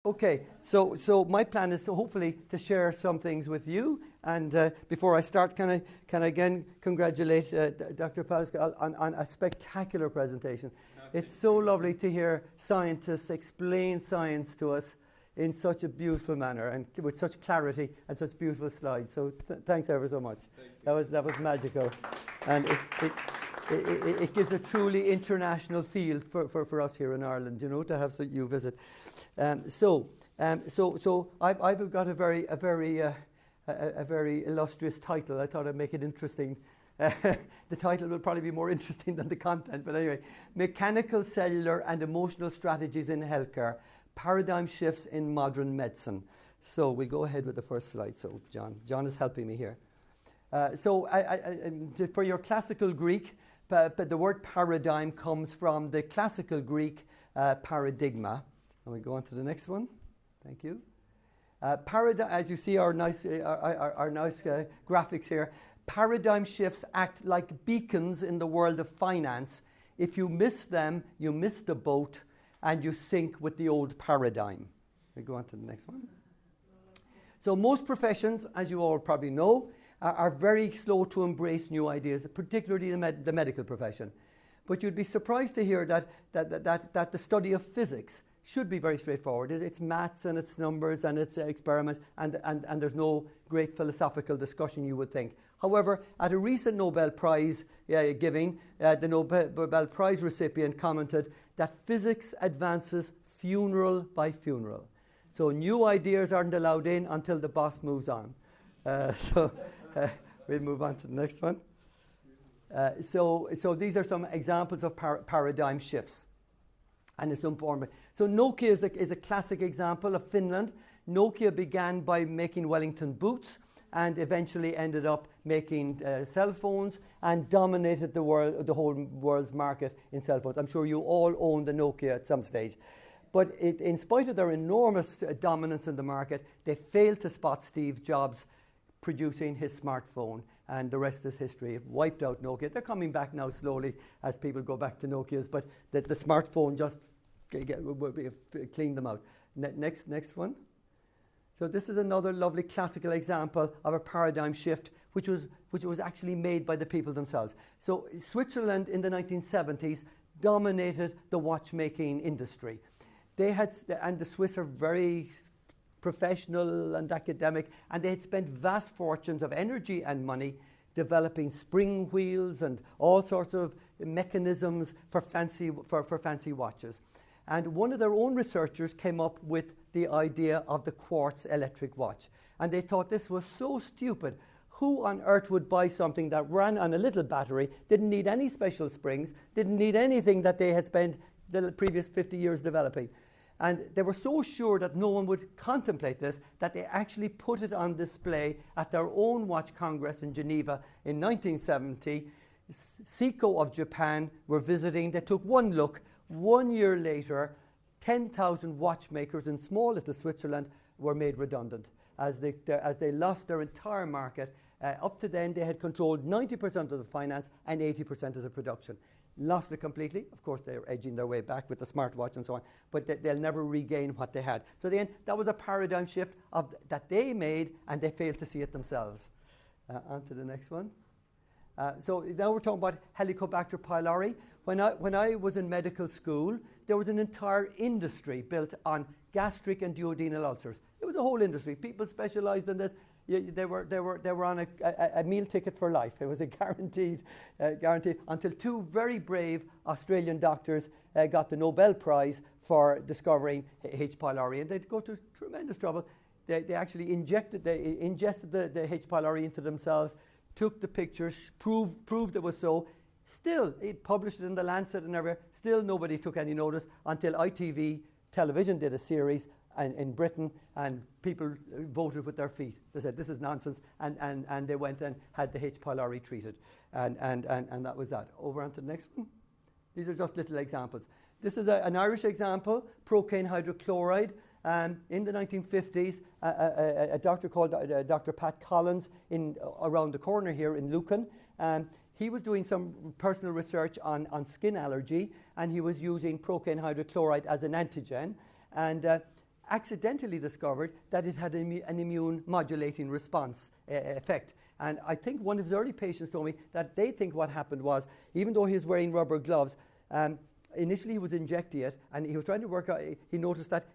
Okay, so my plan is to hopefully to share some things with you. And before I start, can I again congratulate Dr. Pascal on a spectacular presentation. It's so lovely to hear scientists explain science to us in such a beautiful manner and with such clarity and such beautiful slides. So thanks ever so much. That was magical, and it gives a truly international feel for us here in Ireland, to have you visit. So I've got a very illustrious title. I thought I'd make it interesting. The title will probably be more interesting than the content, but anyway, Mechanical, Cellular and Emotional Strategies in Healthcare, Paradigm Shifts in Modern Medicine. So we'll go ahead with the first slide. So John is helping me here. So for your classical Greek, but the word paradigm comes from the classical Greek paradigma. And we go on to the next one. Thank you. Paradigm, as you see our nice graphics here, paradigm shifts act like beacons in the world of finance. If you miss them, you miss the boat and you sink with the old paradigm. We go on to the next one. So most professions, as you all probably know, are very slow to embrace new ideas, particularly the medical profession. But you'd be surprised to hear that the study of physics should be very straightforward. It's maths and it's numbers and it's experiments, and there's no great philosophical discussion, you would think. However, at a recent Nobel Prize giving, the Nobel Prize recipient commented that physics advances funeral by funeral. So new ideas aren't allowed in until the boss moves on. We'll move on to the next one. So these are some examples of paradigm shifts. And it's important. So Nokia is a classic example of Finland. Nokia began by making Wellington boots and eventually ended up making cell phones and dominated the whole world's market in cell phones. I'm sure you all owned a Nokia at some stage. But in spite of their enormous dominance in the market, they failed to spot Steve Jobs producing his smartphone, and the rest is history. It wiped out Nokia. They're coming back now slowly as people go back to Nokias, but the smartphone just cleaned them out. Next one. So this is another lovely classical example of a paradigm shift, which was actually made by the people themselves. So Switzerland in the 1970s dominated the watchmaking industry. And the Swiss are very professional and academic, and they had spent vast fortunes of energy and money developing spring wheels and all sorts of mechanisms for fancy watches. And one of their own researchers came up with the idea of the quartz electric watch. And they thought this was so stupid. Who on earth would buy something that ran on a little battery, didn't need any special springs, didn't need anything that they had spent the previous 50 years developing? And they were so sure that no one would contemplate this that they actually put it on display at their own watch congress in Geneva in 1970. Seiko of Japan were visiting. They took one look. 1 year later, 10,000 watchmakers in small little Switzerland were made redundant as they lost their entire market. Up to then, they had controlled 90% of the finance and 80% of the production. Lost it completely. Of course, they're edging their way back with the smartwatch and so on, but they'll never regain what they had. So then, that was a paradigm shift that they made, and they failed to see it themselves. On to the next one. So now we're talking about Helicobacter pylori. When I was in medical school, there was an entire industry built on gastric and duodenal ulcers. It was a whole industry. People specialized in this. They were on a meal ticket for life. It was a guaranteed until two very brave Australian doctors got the Nobel Prize for discovering H. pylori, and they'd go to tremendous trouble. They actually ingested the H. pylori into themselves, took the pictures, proved it was so. Still, it published it in the Lancet and everywhere. Still, nobody took any notice until ITV television did a series in Britain, and people voted with their feet. They said, this is nonsense, and they went and had the H. pylori treated. And that was that. Over on to the next one. These are just little examples. This is an Irish example, procaine hydrochloride. In the 1950s, a doctor called Dr. Pat Collins around the corner here in Lucan, he was doing some personal research on skin allergy, and he was using procaine hydrochloride as an antigen. And accidentally discovered that it had an immune modulating response effect. And I think one of his early patients told me that they think what happened was, even though he was wearing rubber gloves, initially he was injecting it, and he was trying to work out, he noticed that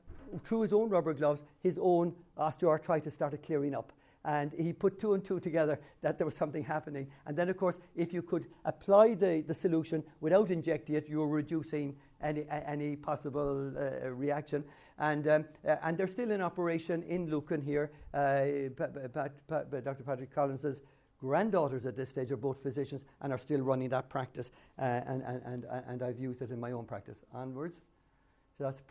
through his own rubber gloves, his own osteoarthritis started clearing up. And he put 2 and 2 together that there was something happening. And then, of course, if you could apply the solution without injecting it, you were reducing any possible reaction. And they're still in operation in Lucan here. Dr. Patrick Collins's granddaughters at this stage are both physicians and are still running that practice. And I've used it in my own practice. Onwards. So that's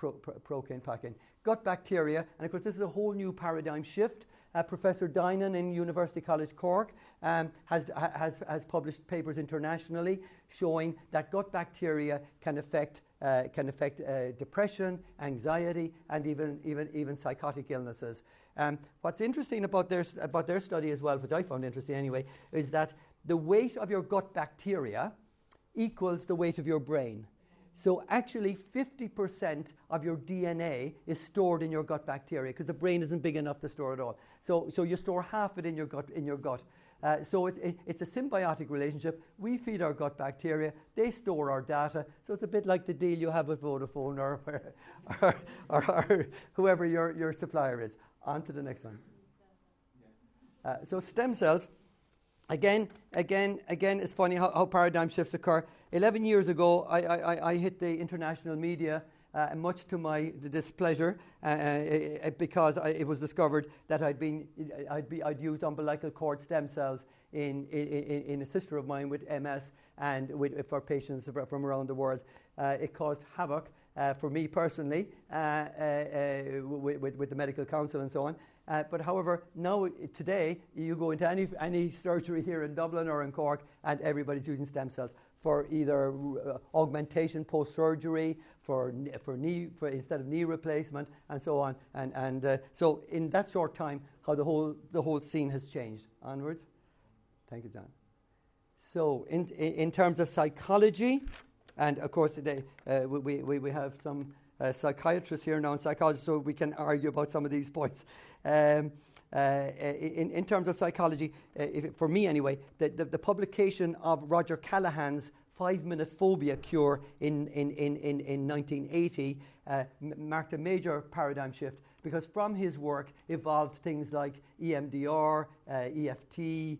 Procaine Pacaine. Gut bacteria, and of course this is a whole new paradigm shift. Professor Dinan in University College Cork has published papers internationally showing that gut bacteria can affect depression, anxiety, and even psychotic illnesses. What's interesting about their study as well, which I found interesting anyway, is that the weight of your gut bacteria equals the weight of your brain. So actually 50% of your DNA is stored in your gut bacteria because the brain isn't big enough to store it all. So you store half it in your gut. So it's a symbiotic relationship. We feed our gut bacteria, they store our data. So it's a bit like the deal you have with Vodafone or whoever your supplier is. On to the next one. So stem cells. Again, it's funny how paradigm shifts occur. 11 years ago, I hit the international media, much to my displeasure, because it was discovered that I'd used umbilical cord stem cells in a sister of mine with MS and for patients from around the world. It caused havoc for me personally with the medical council and so on. But however, now today you go into any surgery here in Dublin or in Cork, and everybody's using stem cells for either augmentation post-surgery, for instead of knee replacement, and so on. And so in that short time, how the whole scene has changed. Onwards. Thank you, John. So in terms of psychology, and of course we have some psychiatrists here now and psychologists, so we can argue about some of these points. In terms of psychology, for me anyway, the publication of Roger Callahan's 5-minute phobia cure in 1980 marked a major paradigm shift, because from his work evolved things like EMDR, EFT,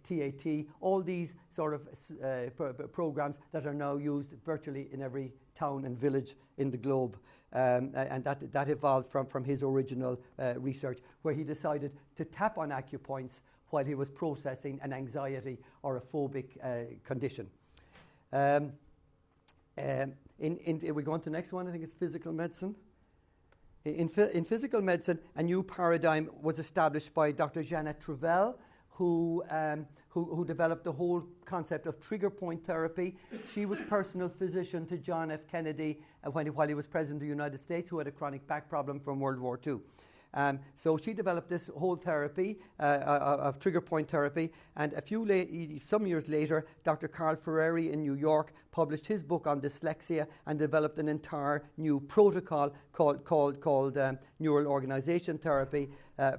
TAT, all these sort of programs that are now used virtually in every town and village in the globe. And that evolved from his original research, where he decided to tap on acupoints while he was processing an anxiety or a phobic condition. We go on to the next one. I think it's physical medicine. In physical medicine, a new paradigm was established by Dr. Jeanette Trevell, who developed the whole concept of trigger point therapy. She was personal physician to John F. Kennedy while he was president of the United States, who had a chronic back problem from World War II. So she developed this whole therapy of trigger point therapy, and some years later, Dr. Carl Ferreri in New York published his book on dyslexia and developed an entire new protocol called neural organization therapy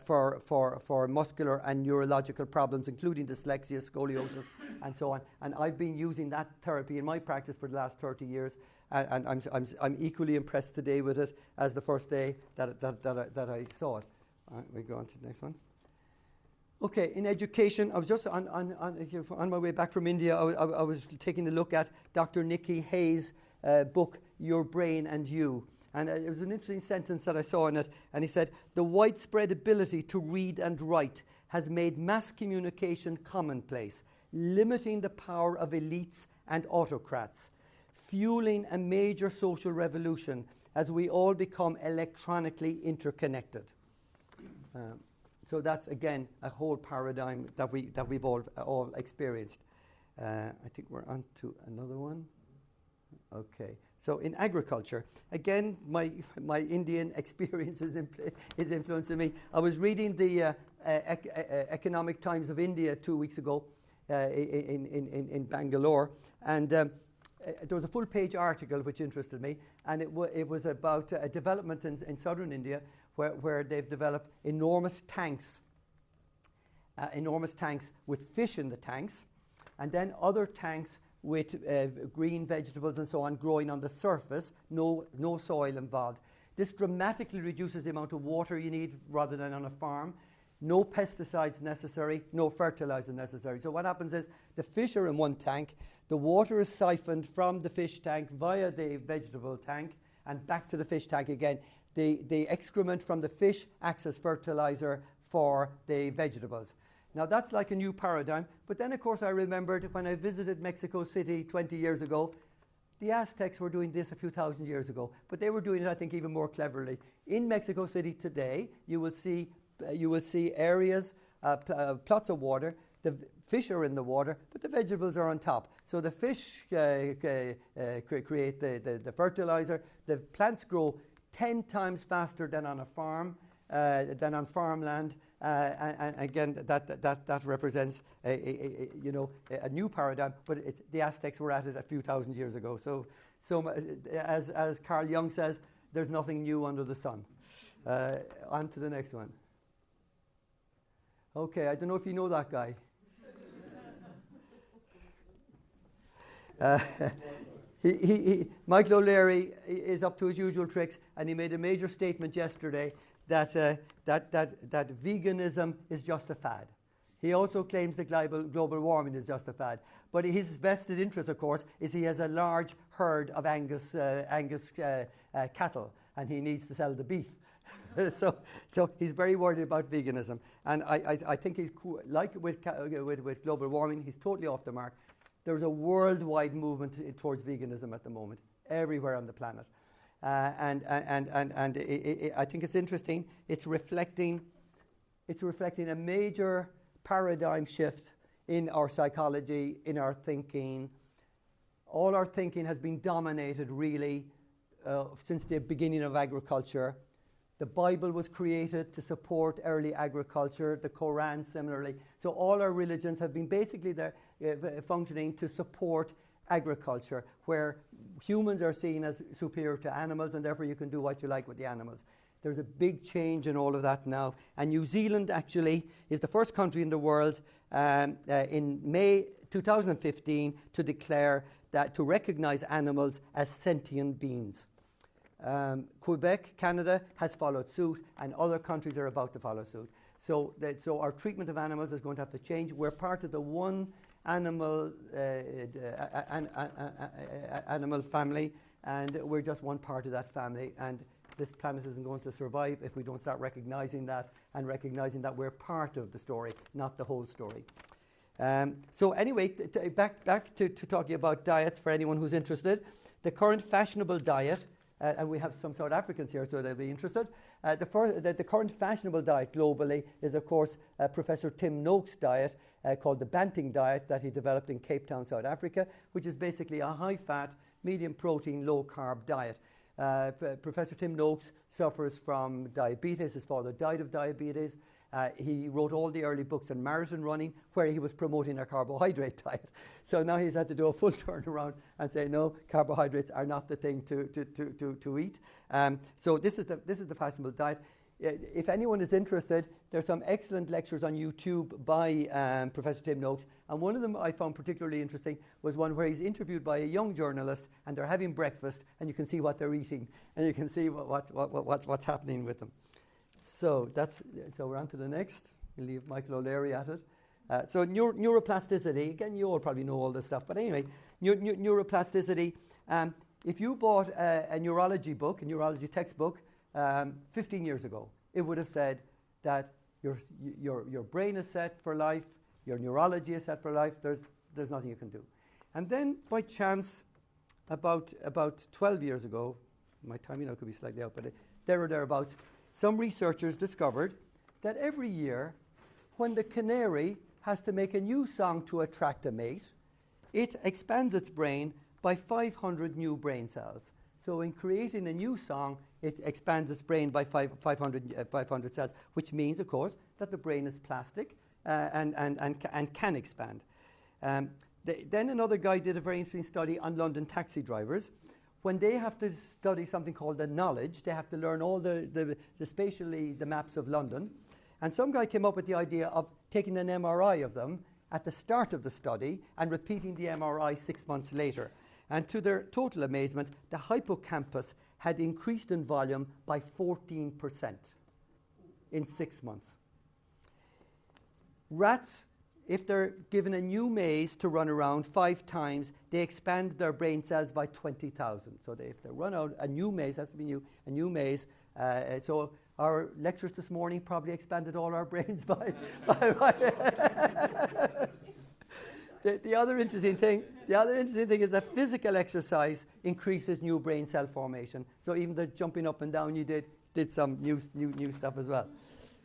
for muscular and neurological problems, including dyslexia, scoliosis, and so on. And I've been using that therapy in my practice for the last 30 years. And I'm equally impressed today with it as the first day that I saw it. We go on to the next one. Okay, in education, I was just on my way back from India. I was taking a look at Dr. Nicky Hayes' book, Your Brain and You. And it was an interesting sentence that I saw in it. And he said, "The widespread ability to read and write has made mass communication commonplace, limiting the power of elites and autocrats, fueling a major social revolution as we all become electronically interconnected." So that's, again, a whole paradigm that we've all experienced. I think we're on to another one. Okay. So in agriculture, again, my Indian experience is influencing me. I was reading the Economic Times of India 2 weeks ago in Bangalore, and there was a full-page article which interested me, and it was about a development in southern India where they've developed enormous tanks with fish in the tanks, and then other tanks with green vegetables and so on growing on the surface, no soil involved. This dramatically reduces the amount of water you need rather than on a farm. No pesticides necessary, no fertilizer necessary. So what happens is the fish are in one tank, the water is siphoned from the fish tank via the vegetable tank and back to the fish tank again. The excrement from the fish acts as fertilizer for the vegetables. Now that's like a new paradigm, but then of course I remembered when I visited Mexico City 20 years ago, the Aztecs were doing this a few thousand years ago, but they were doing it, I think, even more cleverly. In Mexico City today, you will see areas, plots of water. The fish are in the water, but the vegetables are on top. So the fish create the fertilizer. The plants grow 10 times faster than on a farm, than on farmland. And again, that represents a new paradigm. But the Aztecs were at it a few thousand years ago. So as Carl Jung says, there's nothing new under the sun. On to the next one. Okay, I don't know if you know that guy. Michael O'Leary is up to his usual tricks, and he made a major statement yesterday that veganism is just a fad. He also claims that global warming is just a fad. But his vested interest, of course, is he has a large herd of Angus cattle, and he needs to sell the beef. So he's very worried about veganism. And I think he's, like with global warming, he's totally off the mark. There's a worldwide movement towards veganism at the moment, everywhere on the planet. And I think it's interesting. It's reflecting a major paradigm shift in our psychology, in our thinking. All our thinking has been dominated really since the beginning of agriculture. The Bible was created to support early agriculture, the Quran similarly. So all our religions have been basically there functioning to support agriculture, where humans are seen as superior to animals, and therefore you can do what you like with the animals. There's a big change in all of that now. And New Zealand actually is the first country in the world in May 2015 to declare that, to recognize animals as sentient beings. Quebec, Canada, has followed suit, and other countries are about to follow suit. So our treatment of animals is going to have to change. We're part of the one animal family, and we're just one part of that family. And this planet isn't going to survive if we don't start recognizing that, and recognizing that we're part of the story, not the whole story. So anyway, back to talking about diets for anyone who's interested. The current fashionable diet, and we have some South Africans here, so they'll be interested. The current fashionable diet globally is, of course, Professor Tim Noakes' diet, called the Banting diet, that he developed in Cape Town, South Africa, which is basically a high-fat, medium-protein, low-carb diet. Professor Tim Noakes suffers from diabetes. His father died of diabetes. He wrote all the early books on marathon running, where he was promoting a carbohydrate diet. So now he's had to do a full turnaround and say, no, carbohydrates are not the thing to eat. So this is the fashionable diet. If anyone is interested, there's some excellent lectures on YouTube by Professor Tim Noakes, and one of them I found particularly interesting was one where he's interviewed by a young journalist, and they're having breakfast, and you can see what they're eating, and you can see what's happening with them. So we're on to the next. We'll leave Michael O'Leary at it. So neuroplasticity, again, you all probably know all this stuff, but anyway, neuroplasticity. If you bought a neurology book, a neurology textbook, 15 years ago, it would have said that your brain is set for life, your neurology is set for life, there's nothing you can do. And then, by chance, about 12 years ago, my timing now could be slightly out, but there or thereabouts, some researchers discovered that every year, when the canary has to make a new song to attract a mate, it expands its brain by 500 new brain cells. So in creating a new song, it expands its brain by 500 cells, which means, of course, that the brain is plastic and can expand. Then another guy did a very interesting study on London taxi drivers. When they have to study something called the knowledge, they have to learn all the spatially the maps of London. And some guy came up with the idea of taking an MRI of them at the start of the study and repeating the MRI 6 months later. And to their total amazement, the hippocampus had increased in volume by 14% in 6 months. Rats, if they're given a new maze to run around 5 times, they expand their brain cells by 20,000. So if they run out a new maze, has to be new, a new maze. So our lectures this morning probably expanded all our brains by The other interesting thing is that physical exercise increases new brain cell formation. So even the jumping up and down you did some new stuff as well.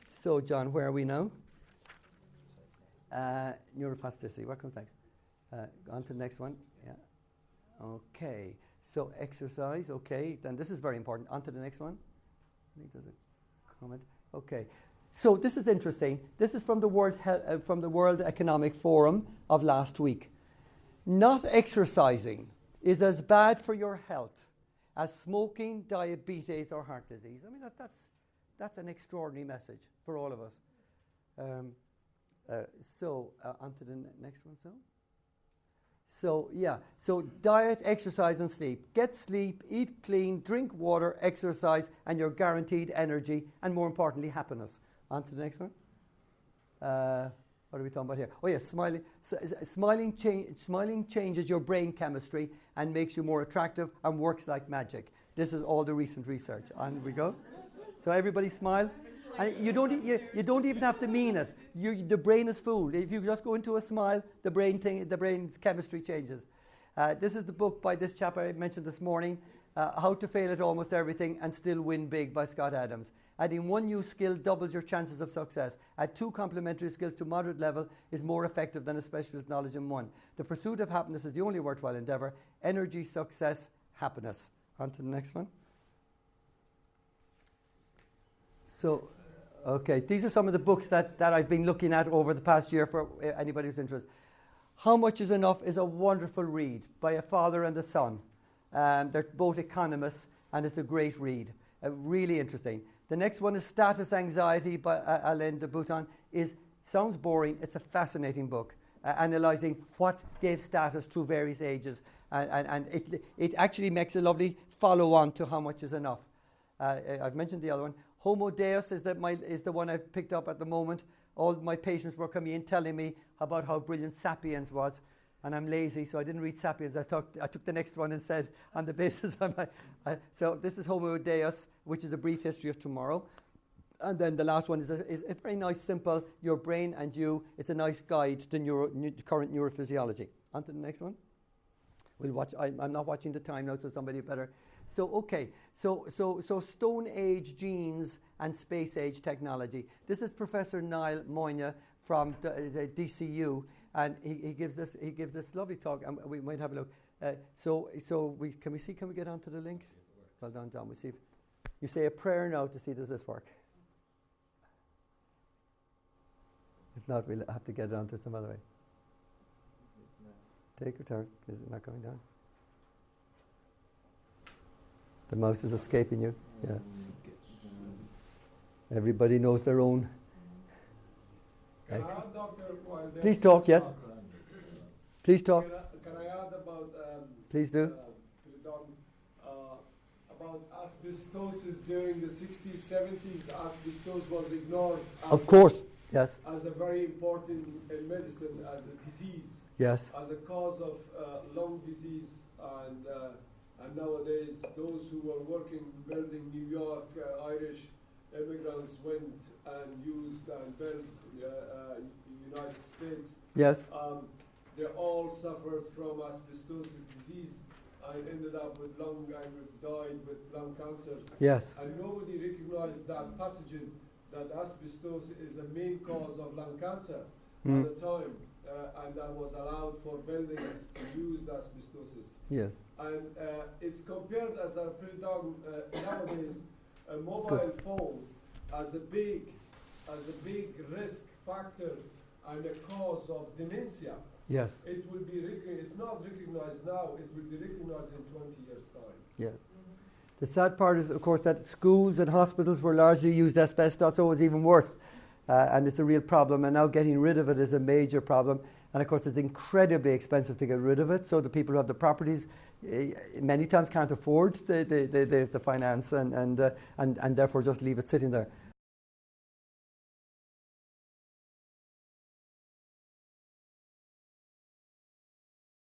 So John, where are we now? Neuroplasticity. What comes next? On to the next one. Yeah. Okay. So exercise. Okay. Then this is very important. On to the next one. I think there's a comment. Okay. So this is interesting. This is from the World Economic Forum of last week. Not exercising is as bad for your health as smoking, diabetes, or heart disease. I mean, that's an extraordinary message for all of us. On to the next one. So diet, exercise, and sleep. Get sleep, eat clean, drink water, exercise, and you're guaranteed energy, and more importantly, happiness. On to the next one. What are we talking about here? Oh, yes, smiling changes your brain chemistry and makes you more attractive and works like magic. This is all the recent research. On we go. So everybody smile. And you don't even have to mean it. The brain is fooled. If you just go into a smile, the brain's chemistry changes. This is the book by this chap I mentioned this morning, How to Fail at Almost Everything and Still Win Big by Scott Adams. Adding one new skill doubles your chances of success. Add 2 complementary skills to moderate level is more effective than a specialist knowledge in one. The pursuit of happiness is the only worthwhile endeavor. Energy, success, happiness. On to the next one. So, okay, these are some of the books that I've been looking at over the past year for anybody who's interested. How Much is Enough is a wonderful read by a father and a son. They're both economists, and it's a great read. Really interesting. The next one is Status Anxiety by Alain de Botton. Sounds boring. It's a fascinating book, analysing what gave status through various ages. And it actually makes a lovely follow-on to How Much is Enough. I've mentioned the other one. Homo Deus is the one I've picked up at the moment. All my patients were coming in telling me about how brilliant Sapiens was. And I'm lazy, so I didn't read Sapiens. I took the next one instead on the basis of so this is Homo Deus, which is a brief history of tomorrow. And then the last one is a very nice, simple, Your Brain and You. It's a nice guide to current neurophysiology. On to the next one. We'll watch. I'm not watching the time now, so somebody better. So, okay. So Stone Age genes and space age technology. This is Professor Niall Moynihan from the DCU. And he gives this lovely talk, and we might have a look. Can we get onto the link? Well done, John. We'll see if you say a prayer now to see does this work. If not, we'll have to get it onto some other way. Take your turn. Is it not going down? The mouse is escaping you. Yeah. Everybody knows their own. Please talk, yes. Please talk. Can I add about... Please do. About asbestosis during the 60s, 70s, asbestos was ignored. Of course, yes. As a very important in medicine, as a disease. Yes. As a cause of lung disease. And nowadays, those who were working, building New York, Irish immigrants went and used and built United States. Yes. They all suffered from asbestosis disease and ended up with died with lung cancers. Yes. And nobody recognized that pathogen, that asbestos is a main cause of lung cancer at the time, and that was allowed for buildings to use asbestosis. Yes. And it's compared as a pretty nowadays a mobile phone as a big risk factor and a cause of dementia. Yes. It will be it's not recognized now. It will be recognized in 20 years' time. Yeah. The sad part is, of course, that schools and hospitals were largely used asbestos, so it was even worse. And it's a real problem. And now getting rid of it is a major problem. And of course, it's incredibly expensive to get rid of it. So the people who have the properties many times can't afford the finance and therefore just leave it sitting there.